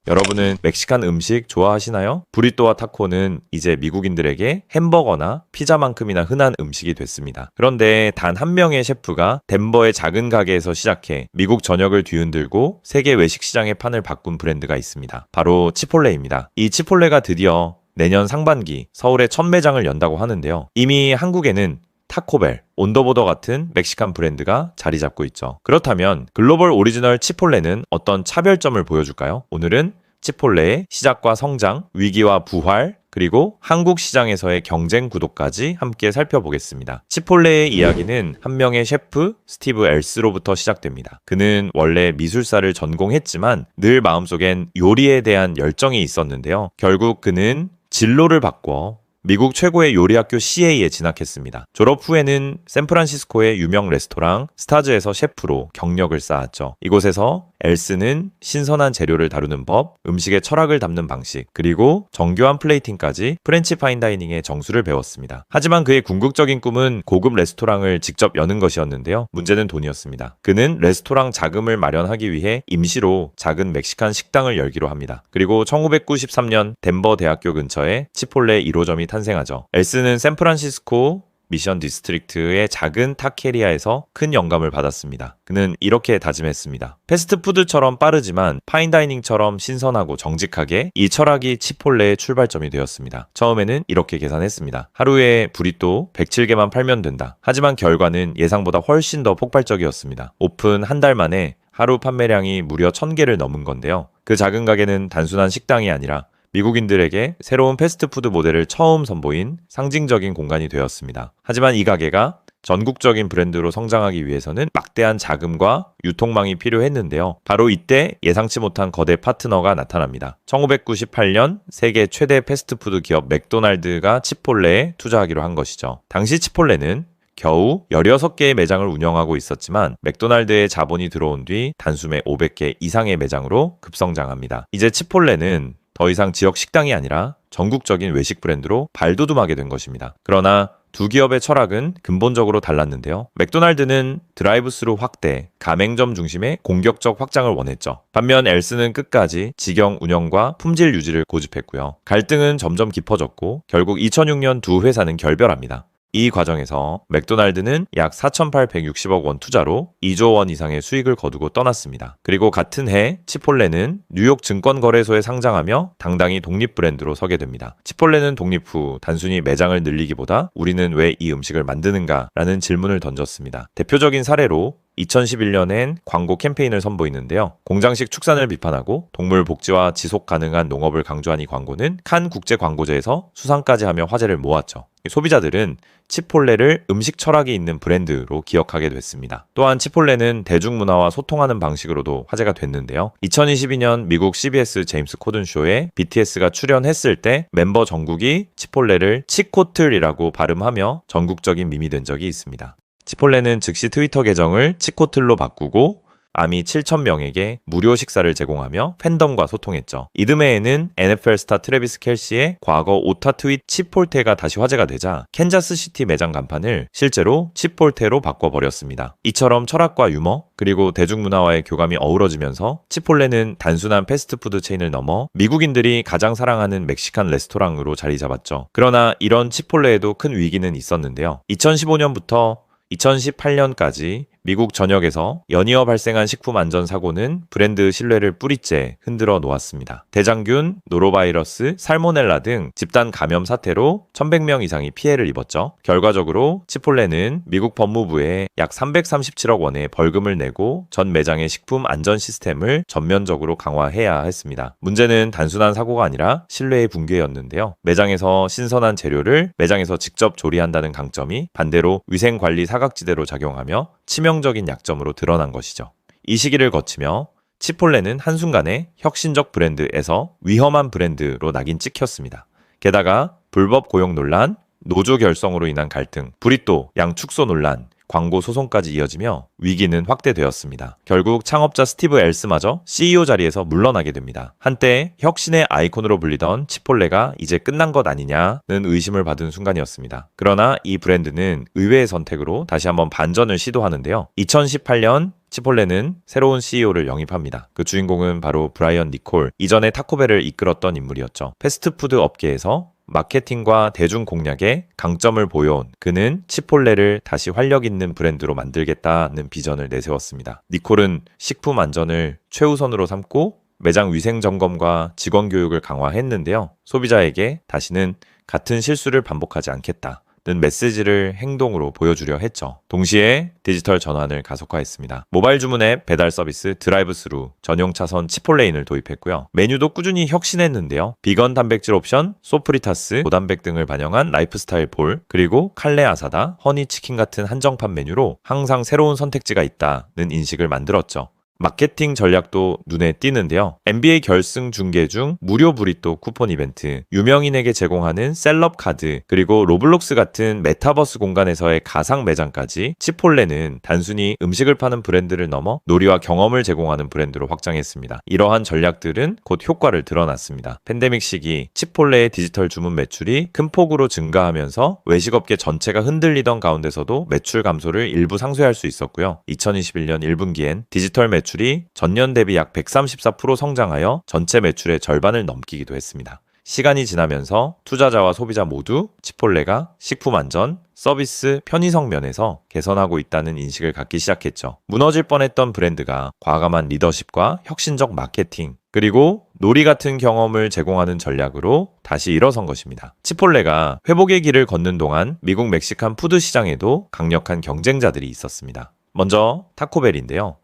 여러분은 멕시칸 음식 좋아하시나요? 부리또와 타코는 이제 미국인들에게 햄버거나 피자만큼이나 흔한 음식이 됐습니다. 그런데 단 한 명의 셰프가 덴버의 작은 가게에서 시작해 미국 전역을 뒤흔들고 세계 외식 시장의 판을 바꾼 브랜드가 있습니다. 바로 치폴레입니다. 이 치폴레가 드디어 내년 상반기 서울에 첫 매장을 연다고 하는데요. 이미 한국에는 타코벨, 온더보더 같은 멕시칸 브랜드가 자리 잡고 있죠. 그렇다면 글로벌 오리지널 치폴레는 어떤 차별점을 보여줄까요? 오늘은 치폴레의 시작과 성장, 위기와 부활, 그리고 한국 시장에서의 경쟁 구도까지 함께 살펴보겠습니다. 치폴레의 이야기는 한 명의 셰프 스티브 엘스로부터 시작됩니다. 그는 원래 미술사를 전공했지만 늘 마음속엔 요리에 대한 열정이 있었는데요. 결국 그는 진로를 바꿔 미국 최고의 요리학교 CA에 진학했습니다. 졸업 후에는 샌프란시스코의 유명 레스토랑 스타즈에서 셰프로 경력을 쌓았죠. 이곳에서 엘스는 신선한 재료를 다루는 법, 음식의 철학을 담는 방식, 그리고 정교한 플레이팅까지 프렌치 파인다이닝의 정수를 배웠습니다. 하지만 그의 궁극적인 꿈은 고급 레스토랑을 직접 여는 것이었는데요. 문제는 돈이었습니다. 그는 레스토랑 자금을 마련하기 위해 임시로 작은 멕시칸 식당을 열기로 합니다. 그리고 1993년 덴버 대학교 근처에 치폴레 1호점이 탄생하죠. 엘스는 샌프란시스코 미션 디스트릭트의 작은 타케리아에서 큰 영감을 받았습니다. 그는 이렇게 다짐했습니다. 패스트푸드처럼 빠르지만 파인다이닝처럼 신선하고 정직하게, 이 철학이 치폴레의 출발점이 되었습니다. 처음에는 이렇게 계산했습니다. 하루에 부리또 107개만 팔면 된다. 하지만 결과는 예상보다 훨씬 더 폭발적이었습니다. 오픈 한 달 만에 하루 판매량이 무려 1000개를 넘은 건데요. 그 작은 가게는 단순한 식당이 아니라 미국인들에게 새로운 패스트푸드 모델을 처음 선보인 상징적인 공간이 되었습니다. 하지만 이 가게가 전국적인 브랜드로 성장하기 위해서는 막대한 자금과 유통망이 필요했는데요. 바로 이때 예상치 못한 거대 파트너가 나타납니다. 1998년 세계 최대 패스트푸드 기업 맥도날드가 치폴레에 투자하기로 한 것이죠. 당시 치폴레는 겨우 16개의 매장을 운영하고 있었지만 맥도날드의 자본이 들어온 뒤 단숨에 500개 이상의 매장으로 급성장합니다. 이제 치폴레는 더 이상 지역 식당이 아니라 전국적인 외식 브랜드로 발돋움하게 된 것입니다. 그러나 두 기업의 철학은 근본적으로 달랐는데요. 맥도날드는 드라이브스루 확대, 가맹점 중심의 공격적 확장을 원했죠. 반면 엘스는 끝까지 직영 운영과 품질 유지를 고집했고요. 갈등은 점점 깊어졌고 결국 2006년 두 회사는 결별합니다. 이 과정에서 맥도날드는 약 4,860억 원 투자로 2조 원 이상의 수익을 거두고 떠났습니다. 그리고 같은 해 치폴레는 뉴욕 증권거래소에 상장하며 당당히 독립 브랜드로 서게 됩니다. 치폴레는 독립 후 단순히 매장을 늘리기보다 우리는 왜 이 음식을 만드는가? 라는 질문을 던졌습니다. 대표적인 사례로 2011년엔 광고 캠페인을 선보이는데요. 공장식 축산을 비판하고 동물 복지와 지속 가능한 농업을 강조한 이 광고는 칸 국제 광고제에서 수상까지 하며 화제를 모았죠. 소비자들은 치폴레를 음식 철학이 있는 브랜드로 기억하게 됐습니다. 또한 치폴레는 대중문화와 소통하는 방식으로도 화제가 됐는데요. 2022년 미국 CBS 제임스 코든 쇼에 BTS가 출연했을 때 멤버 정국이 치폴레를 치코틀이라고 발음하며 전국적인 밈이 된 적이 있습니다. 치폴레는 즉시 트위터 계정을 치코틀로 바꾸고 아미 7,000명에게 무료 식사를 제공하며 팬덤과 소통했죠. 이듬해에는 NFL 스타 트래비스 켈시의 과거 오타 트윗 치폴테가 다시 화제가 되자 캔자스시티 매장 간판을 실제로 치폴테로 바꿔버렸습니다. 이처럼 철학과 유머 그리고 대중문화와의 교감이 어우러지면서 치폴레는 단순한 패스트푸드 체인을 넘어 미국인들이 가장 사랑하는 멕시칸 레스토랑으로 자리 잡았죠. 그러나 이런 치폴레에도 큰 위기는 있었는데요. 2015년부터 2018년까지 미국 전역에서 연이어 발생한 식품 안전 사고는 브랜드 신뢰를 뿌리째 흔들어 놓았습니다. 대장균, 노로바이러스, 살모넬라 등 집단 감염 사태로 1,100명 이상이 피해를 입었죠. 결과적으로 치폴레는 미국 법무부에 약 337억 원의 벌금을 내고 전 매장의 식품 안전 시스템을 전면적으로 강화해야 했습니다. 문제는 단순한 사고가 아니라 신뢰의 붕괴였는데요. 매장에서 신선한 재료를 매장에서 직접 조리한다는 강점이 반대로 위생관리 사각지대로 작용하며 치명적인 약점으로 드러난 것이죠. 이 시기를 거치며 치폴레는 한순간에 혁신적 브랜드에서 위험한 브랜드로 낙인 찍혔습니다. 게다가 불법 고용 논란, 노조 결성으로 인한 갈등, 부리또, 양 축소 논란, 광고 소송까지 이어지며 위기는 확대되었습니다. 결국 창업자 스티브 엘스마저 CEO 자리에서 물러나게 됩니다. 한때 혁신의 아이콘으로 불리던 치폴레가 이제 끝난 것 아니냐는 의심을 받은 순간이었습니다. 그러나 이 브랜드는 의외의 선택으로 다시 한번 반전을 시도하는데요. 2018년 치폴레는 새로운 CEO를 영입합니다. 그 주인공은 바로 브라이언 니콜, 이전에 타코벨을 이끌었던 인물이었죠. 패스트푸드 업계에서 마케팅과 대중 공략에 강점을 보여온 그는 치폴레를 다시 활력 있는 브랜드로 만들겠다는 비전을 내세웠습니다. 니콜은 식품 안전을 최우선으로 삼고 매장 위생 점검과 직원 교육을 강화했는데요. 소비자에게 다시는 같은 실수를 반복하지 않겠다 는 메시지를 행동으로 보여주려 했죠. 동시에 디지털 전환을 가속화했습니다. 모바일 주문 앱 배달 서비스 드라이브스루, 전용 차선 치폴레인을 도입했고요. 메뉴도 꾸준히 혁신했는데요. 비건 단백질 옵션, 소프리타스, 고단백 등을 반영한 라이프스타일 볼, 그리고 칼레 아사다, 허니 치킨 같은 한정판 메뉴로 항상 새로운 선택지가 있다는 인식을 만들었죠. 마케팅 전략도 눈에 띄는데요. NBA 결승 중계 중 무료 브리또 쿠폰 이벤트, 유명인에게 제공하는 셀럽 카드, 그리고 로블록스 같은 메타버스 공간에서의 가상 매장까지 치폴레는 단순히 음식을 파는 브랜드를 넘어 놀이와 경험을 제공하는 브랜드로 확장했습니다. 이러한 전략들은 곧 효과를 드러났습니다. 팬데믹 시기 치폴레의 디지털 주문 매출이 큰 폭으로 증가하면서 외식업계 전체가 흔들리던 가운데서도 매출 감소를 일부 상쇄할 수 있었고요. 2021년 1분기엔 디지털 매출이 전년 대비 약 134% 성장하여 전체 매출의 절반을 넘기기도 했습니다. 시간이 지나면서 투자자와 소비자 모두 치폴레가 식품 안전, 서비스, 편의성 면에서 개선하고 있다는 인식을 갖기 시작했죠. 무너질 뻔했던 브랜드가 과감한 리더십과 혁신적 마케팅, 그리고 놀이 같은 경험을 제공하는 전략으로 다시 일어선 것입니다. 치폴레가 회복의 길을 걷는 동안 미국 멕시칸 푸드 시장에도 강력한 경쟁자들이 있었습니다. 먼저 타코벨인데요.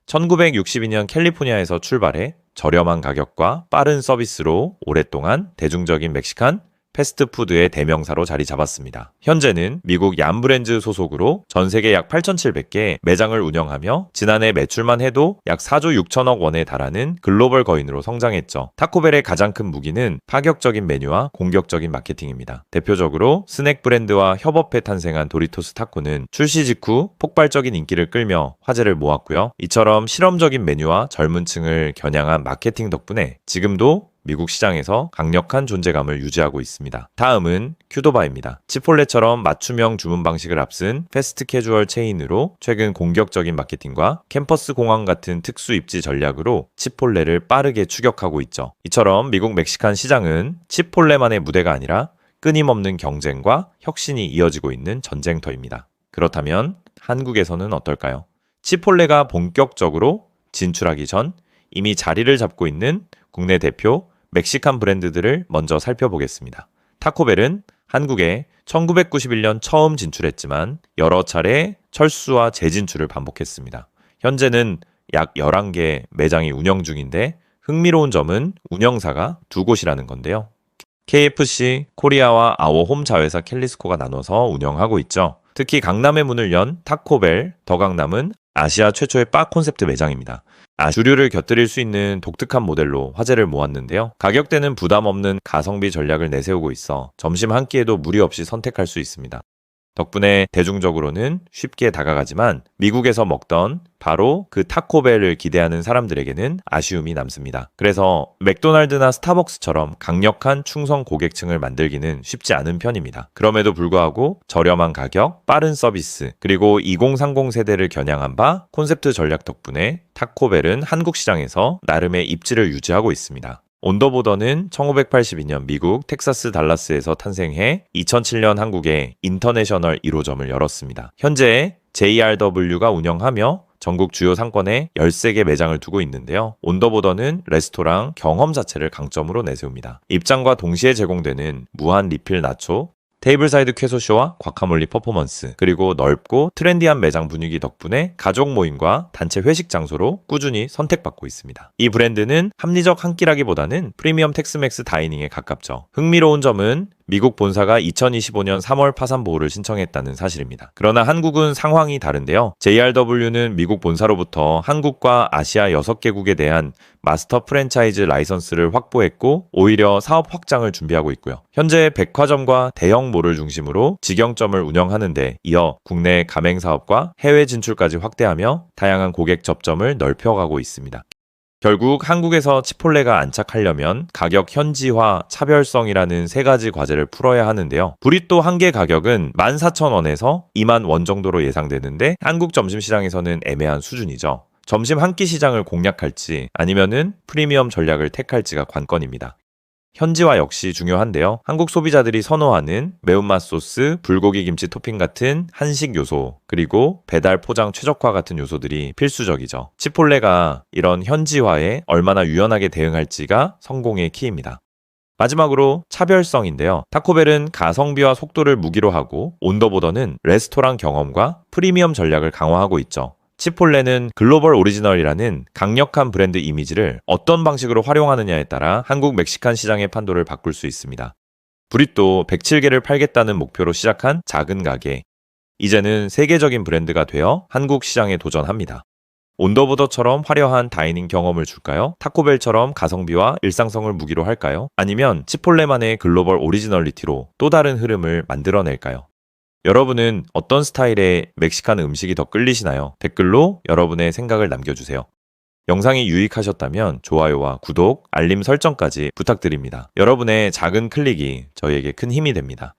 1962년 캘리포니아에서 출발해 저렴한 가격과 빠른 서비스로 오랫동안 대중적인 멕시칸 패스트푸드의 대명사로 자리 잡았습니다. 현재는 미국 얌브랜즈 소속으로 전 세계 약 8,700개 매장을 운영하며 지난해 매출만 해도 약 4조 6천억 원에 달하는 글로벌 거인으로 성장했죠. 타코벨의 가장 큰 무기는 파격적인 메뉴와 공격적인 마케팅입니다. 대표적으로 스낵 브랜드와 협업해 탄생한 도리토스 타코는 출시 직후 폭발적인 인기를 끌며 화제를 모았고요. 이처럼 실험적인 메뉴와 젊은 층을 겨냥한 마케팅 덕분에 지금도 미국 시장에서 강력한 존재감을 유지하고 있습니다. 다음은 큐도바입니다. 치폴레처럼 맞춤형 주문 방식을 앞쓴 패스트 캐주얼 체인으로 최근 공격적인 마케팅과 캠퍼스 공항 같은 특수 입지 전략으로 치폴레를 빠르게 추격하고 있죠. 이처럼 미국 멕시칸 시장은 치폴레만의 무대가 아니라 끊임없는 경쟁과 혁신이 이어지고 있는 전쟁터입니다. 그렇다면 한국에서는 어떨까요? 치폴레가 본격적으로 진출하기 전 이미 자리를 잡고 있는 국내 대표 멕시칸 브랜드들을 먼저 살펴보겠습니다. 타코벨은 한국에 1991년 처음 진출했지만 여러 차례 철수와 재진출을 반복했습니다. 현재는 약 11개 매장이 운영 중인데 흥미로운 점은 운영사가 두 곳이라는 건데요. KFC, 코리아와 아워홈 자회사 캘리스코가 나눠서 운영하고 있죠. 특히 강남의 문을 연 타코벨 더 강남은 아시아 최초의 바 콘셉트 매장입니다. 주류를 곁들일 수 있는 독특한 모델로 화제를 모았는데요. 가격대는 부담 없는 가성비 전략을 내세우고 있어 점심 한 끼에도 무리 없이 선택할 수 있습니다. 덕분에 대중적으로는 쉽게 다가가지만 미국에서 먹던 바로 그 타코벨을 기대하는 사람들에게는 아쉬움이 남습니다. 그래서 맥도날드나 스타벅스처럼 강력한 충성 고객층을 만들기는 쉽지 않은 편입니다. 그럼에도 불구하고 저렴한 가격, 빠른 서비스, 그리고 2030 세대를 겨냥한 바 콘셉트 전략 덕분에 타코벨은 한국 시장에서 나름의 입지를 유지하고 있습니다. 온더보더는 1982년 미국 텍사스 달라스에서 탄생해 2007년 한국에 인터내셔널 1호점을 열었습니다. 현재 JRW가 운영하며 전국 주요 상권에 13개 매장을 두고 있는데요. 온더보더는 레스토랑 경험 자체를 강점으로 내세웁니다. 입장과 동시에 제공되는 무한 리필 나초, 테이블사이드 쾌소쇼와 과카몰리 퍼포먼스, 그리고 넓고 트렌디한 매장 분위기 덕분에 가족 모임과 단체 회식 장소로 꾸준히 선택받고 있습니다. 이 브랜드는 합리적 한 끼라기보다는 프리미엄 텍스맥스 다이닝에 가깝죠. 흥미로운 점은 미국 본사가 2025년 3월 파산 보호를 신청했다는 사실입니다. 그러나 한국은 상황이 다른데요. JRW는 미국 본사로부터 한국과 아시아 6개국에 대한 마스터 프랜차이즈 라이선스를 확보했고 오히려 사업 확장을 준비하고 있고요. 현재 백화점과 대형몰을 중심으로 직영점을 운영하는데 이어 국내 가맹 사업과 해외 진출까지 확대하며 다양한 고객 접점을 넓혀가고 있습니다. 결국 한국에서 치폴레가 안착하려면 가격 현지화, 차별성이라는 세 가지 과제를 풀어야 하는데요. 브리또 한 개 가격은 14,000원에서 2만 원 정도로 예상되는데 한국 점심시장에서는 애매한 수준이죠. 점심 한 끼 시장을 공략할지 아니면은 프리미엄 전략을 택할지가 관건입니다. 현지화 역시 중요한데요. 한국 소비자들이 선호하는 매운맛 소스, 불고기 김치 토핑 같은 한식 요소, 그리고 배달 포장 최적화 같은 요소들이 필수적이죠. 치폴레가 이런 현지화에 얼마나 유연하게 대응할지가 성공의 키입니다. 마지막으로 차별성인데요. 타코벨은 가성비와 속도를 무기로 하고 온더보더는 레스토랑 경험과 프리미엄 전략을 강화하고 있죠. 치폴레는 글로벌 오리지널이라는 강력한 브랜드 이미지를 어떤 방식으로 활용하느냐에 따라 한국 멕시칸 시장의 판도를 바꿀 수 있습니다. 브리또 107개를 팔겠다는 목표로 시작한 작은 가게. 이제는 세계적인 브랜드가 되어 한국 시장에 도전합니다. 온더보더처럼 화려한 다이닝 경험을 줄까요? 타코벨처럼 가성비와 일상성을 무기로 할까요? 아니면 치폴레만의 글로벌 오리지널리티로 또 다른 흐름을 만들어낼까요? 여러분은 어떤 스타일의 멕시칸 음식이 더 끌리시나요? 댓글로 여러분의 생각을 남겨주세요. 영상이 유익하셨다면 좋아요와 구독, 알림 설정까지 부탁드립니다. 여러분의 작은 클릭이 저희에게 큰 힘이 됩니다.